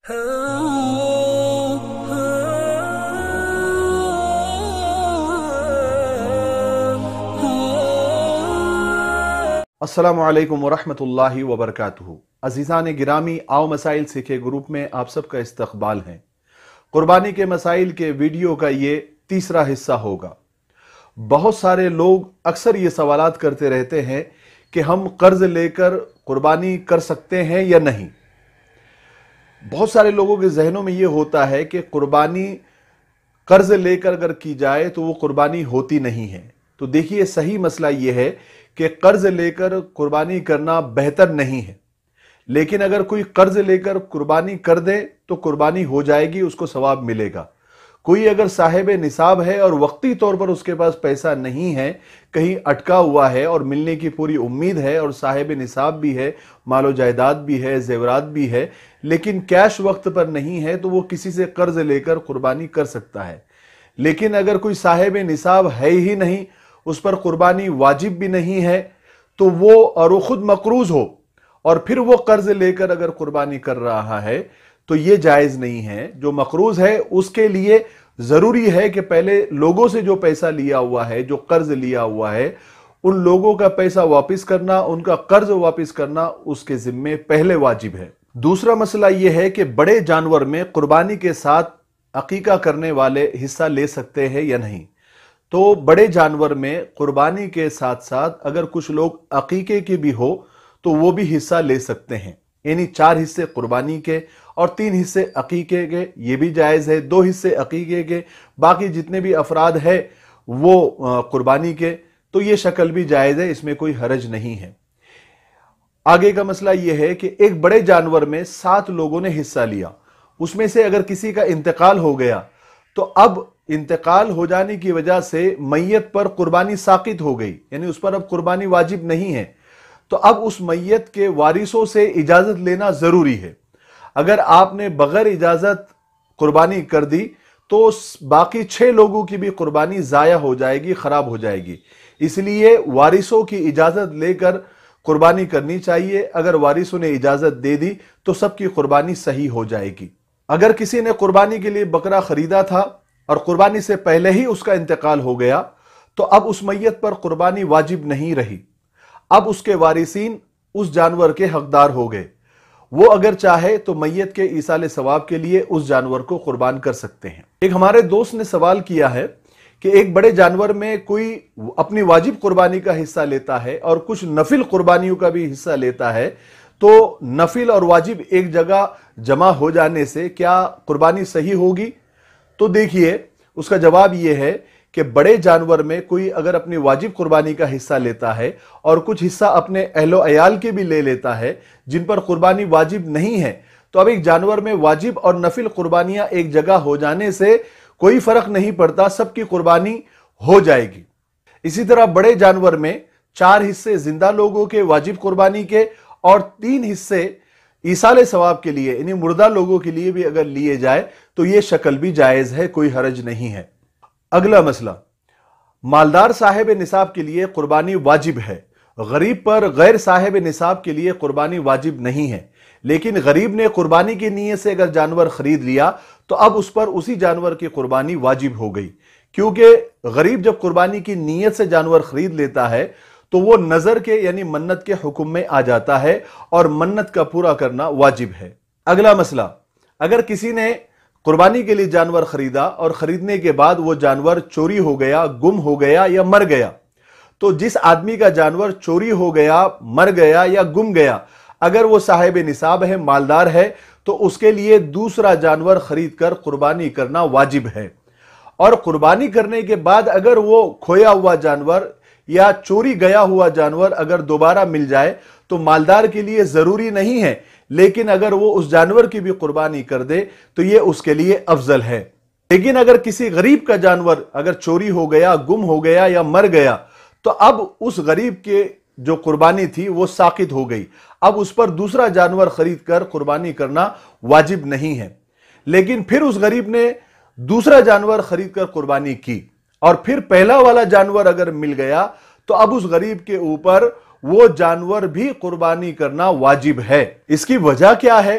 अस्सलामु अलैकुम वरहमतुल्लाहि वबरकातुहू। अज़ीज़ान गिरामी, आओ मसाइल सीखे ग्रुप में आप सबका इस्तक़बाल है। कुर्बानी के मसाइल के वीडियो का ये तीसरा हिस्सा होगा। बहुत सारे लोग अक्सर ये सवालात करते रहते हैं कि हम कर्ज लेकर कुर्बानी कर सकते हैं या नहीं। बहुत सारे लोगों के जहनों में ये होता है कि कुर्बानी कर्ज लेकर अगर की जाए तो वो कुर्बानी होती नहीं है। तो देखिए, सही मसला ये है कि कर्ज लेकर कुर्बानी करना बेहतर नहीं है, लेकिन अगर कोई कर्ज लेकर कुर्बानी कर दे तो कुर्बानी हो जाएगी, उसको सवाब मिलेगा। कोई अगर साहिब निसाब है और वक्ती तौर पर उसके पास पैसा नहीं है, कहीं अटका हुआ है और मिलने की पूरी उम्मीद है और साहिब निसाब भी है, मालो जायदाद भी है, जेवरात भी है, लेकिन कैश वक्त पर नहीं है, तो वो किसी से कर्ज लेकर कुर्बानी कर सकता है। लेकिन अगर कोई साहिब निसाब है ही नहीं, उस पर कुर्बानी वाजिब भी नहीं है, तो वो खुद मकरूज हो और फिर वो कर्ज लेकर अगर कुर्बानी कर रहा है तो ये जायज नहीं है। जो मकरूज है उसके लिए जरूरी है कि पहले लोगों से जो पैसा लिया हुआ है, जो कर्ज लिया हुआ है, उन लोगों का पैसा वापस करना, उनका कर्ज वापस करना उसके जिम्मे पहले वाजिब है। दूसरा मसला यह है कि बड़े जानवर में कुर्बानी के साथ अकीका करने वाले हिस्सा ले सकते हैं या नहीं। तो बड़े जानवर में कुर्बानी के साथ साथ अगर कुछ लोग अकीके के भी हो तो वो भी हिस्सा ले सकते हैं। यानी 4 हिस्से कुर्बानी के और 3 हिस्से अकीके के, ये भी जायज है। 2 हिस्से अकीके के, बाकी जितने भी अफराद है वो कुर्बानी के, तो ये शक्ल भी जायज है, इसमें कोई हरज नहीं है। आगे का मसला यह है कि एक बड़े जानवर में 7 लोगों ने हिस्सा लिया, उसमें से अगर किसी का इंतकाल हो गया तो अब इंतकाल हो जाने की वजह से मैयत पर कुर्बानी साकित हो गई, यानी उस पर अब कुर्बानी वाजिब नहीं है। तो अब उस मैयत के वारिसों से इजाजत लेना जरूरी है। अगर आपने बगैर इजाजत कुर्बानी कर दी तो बाकी 6 लोगों की भी कुर्बानी जाया हो जाएगी, खराब हो जाएगी। इसलिए वारिसों की इजाजत लेकर कुर्बानी करनी चाहिए। अगर वारिसों ने इजाजत दे दी तो सबकी कुर्बानी सही हो जाएगी। अगर किसी ने कुर्बानी के लिए बकरा खरीदा था और कुर्बानी से पहले ही उसका इंतकाल हो गया तो अब उस मैयत पर कुर्बानी वाजिब नहीं रही। अब उसके वारिसीन उस जानवर के हकदार हो गए। वो अगर चाहे तो मैयत के ईसाले सवाब के लिए उस जानवर को कुर्बान कर सकते हैं। एक हमारे दोस्त ने सवाल किया है कि एक बड़े जानवर में कोई अपनी वाजिब कुर्बानी का हिस्सा लेता है और कुछ नफिल कुर्बानियों का भी हिस्सा लेता है, तो नफिल और वाजिब एक जगह जमा हो जाने से क्या कुर्बानी सही होगी? तो देखिए, उसका जवाब यह है कि बड़े जानवर में कोई अगर अपनी वाजिब कुर्बानी का हिस्सा लेता है और कुछ हिस्सा अपने अहलो अयाल के भी ले लेता है जिन पर कुर्बानी वाजिब नहीं है, तो अब एक जानवर में वाजिब और नफिल कुर्बानियां एक जगह हो जाने से कोई फर्क नहीं पड़ता, सबकी कुर्बानी हो जाएगी। इसी तरह बड़े जानवर में 4 हिस्से जिंदा लोगों के वाजिब कुर्बानी के और 3 हिस्से ईसाले सवाब के लिए, यानी मुर्दा लोगों के लिए भी अगर लिए जाए तो यह शक्ल भी जायज है, कोई हरज नहीं है। अगला मसला, मालदार साहिब निसाब के लिए कुर्बानी वाजिब है, गरीब पर गैर साहिब निसाब के लिए कुर्बानी वाजिब नहीं है। लेकिन गरीब ने कुर्बानी की नीयत से अगर जानवर खरीद लिया तो अब उस पर उसी जानवर की कुर्बानी वाजिब हो गई, क्योंकि गरीब जब कुर्बानी की नीयत से जानवर खरीद लेता है तो वो नजर के यानी मन्नत के हुक्म में आ जाता है और मन्नत का पूरा करना वाजिब है। अगला मसला, अगर किसी ने कुर्बानी के लिए जानवर खरीदा और खरीदने के बाद वो जानवर चोरी हो गया, गुम हो गया या मर गया, तो जिस आदमी का जानवर चोरी हो गया, मर गया या गुम गया, अगर वो साहिब निसाब है, मालदार है, तो उसके लिए दूसरा जानवर खरीद कर कुर्बानी करना वाजिब है। और कुर्बानी करने के बाद अगर वो खोया हुआ जानवर या चोरी गया हुआ जानवर अगर दोबारा मिल जाए तो मालदार के लिए जरूरी नहीं है, लेकिन अगर वो उस जानवर की भी कुर्बानी कर दे तो ये उसके लिए अफजल है। लेकिन अगर किसी गरीब का जानवर अगर चोरी हो गया, गुम हो गया या मर गया, तो अब उस गरीब के जो कुर्बानी थी वो साकित हो गई। अब उस पर दूसरा जानवर खरीद कर कुर्बानी करना वाजिब नहीं है। लेकिन फिर उस गरीब ने दूसरा जानवर खरीद कर कुर्बानी की और फिर पहला वाला जानवर अगर मिल गया तो अब उस गरीब के ऊपर वो जानवर भी कुर्बानी करना वाजिब है। इसकी वजह क्या है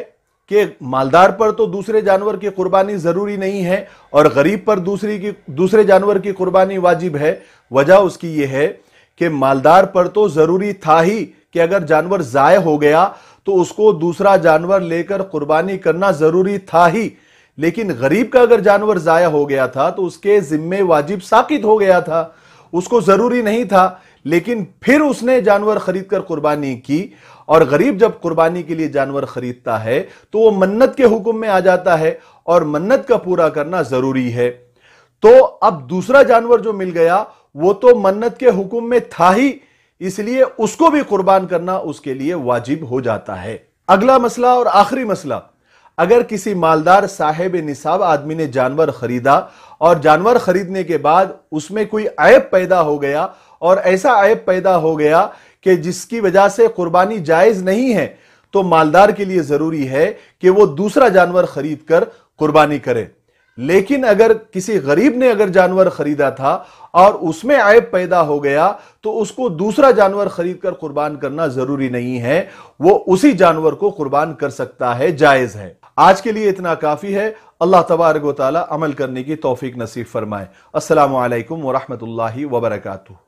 کہ مالدار پر تو دوسرے جانور کی قربانی ضروری نہیں ہے اور غریب پر دوسرے جانور کی قربانی واجب ہے؟ وجہ اس کی یہ ہے کہ مالدار پر تو ضروری تھا ہی کہ اگر جانور ضائع ہو گیا تو اس کو دوسرا جانور لے کر قربانی کرنا ضروری تھا ہی، لیکن غریب کا اگر جانور ضائع ہو گیا تھا تو اس کے ذمے واجب ساقط ہو گیا تھا، اس کو ضروری نہیں تھا، لیکن پھر اس نے جانور خرید کر قربانی کی۔ اور غریب جب قربانی کے لیے جانور خریدتا ہے تو وہ منت کے حکم میں آ جاتا ہے اور منت کا پورا کرنا ضروری ہے۔ تو اب دوسرا جانور جو مل گیا وہ تو منت کے حکم میں تھا ہی، اس لیے اس کو بھی قربان کرنا اس کے لیے واجب ہو جاتا ہے۔ اگلا مسئلہ اور آخری مسئلہ، اگر کسی مالدار صاحب نصاب آدمی نے جانور خریدا اور جانور خریدنے کے بعد اس میں کوئی عیب پیدا ہو گیا اور ایسا عیب پیدا ہو گیا کہ جس کی وجہ سے قربانی جائز نہیں ہے، تو مالدار کے لیے ضروری ہے کہ وہ دوسرا جانور خرید کر قربانی کرے۔ لیکن اگر کسی غریب نے اگر جانور خریدا تھا اور اس میں عیب پیدا ہو گیا تو اس کو دوسرا جانور خرید کر قربان کرنا ضروری نہیں ہے، وہ اسی جانور کو قربان کر سکتا ہے، جائز ہے۔ آج کے لیے اتنا کافی ہے۔ اللہ تبارک و تعالی عمل کرنے کی توفیق نصیب فرمائے۔ السلام علیکم ورحمۃ اللہ وبرکاتہ۔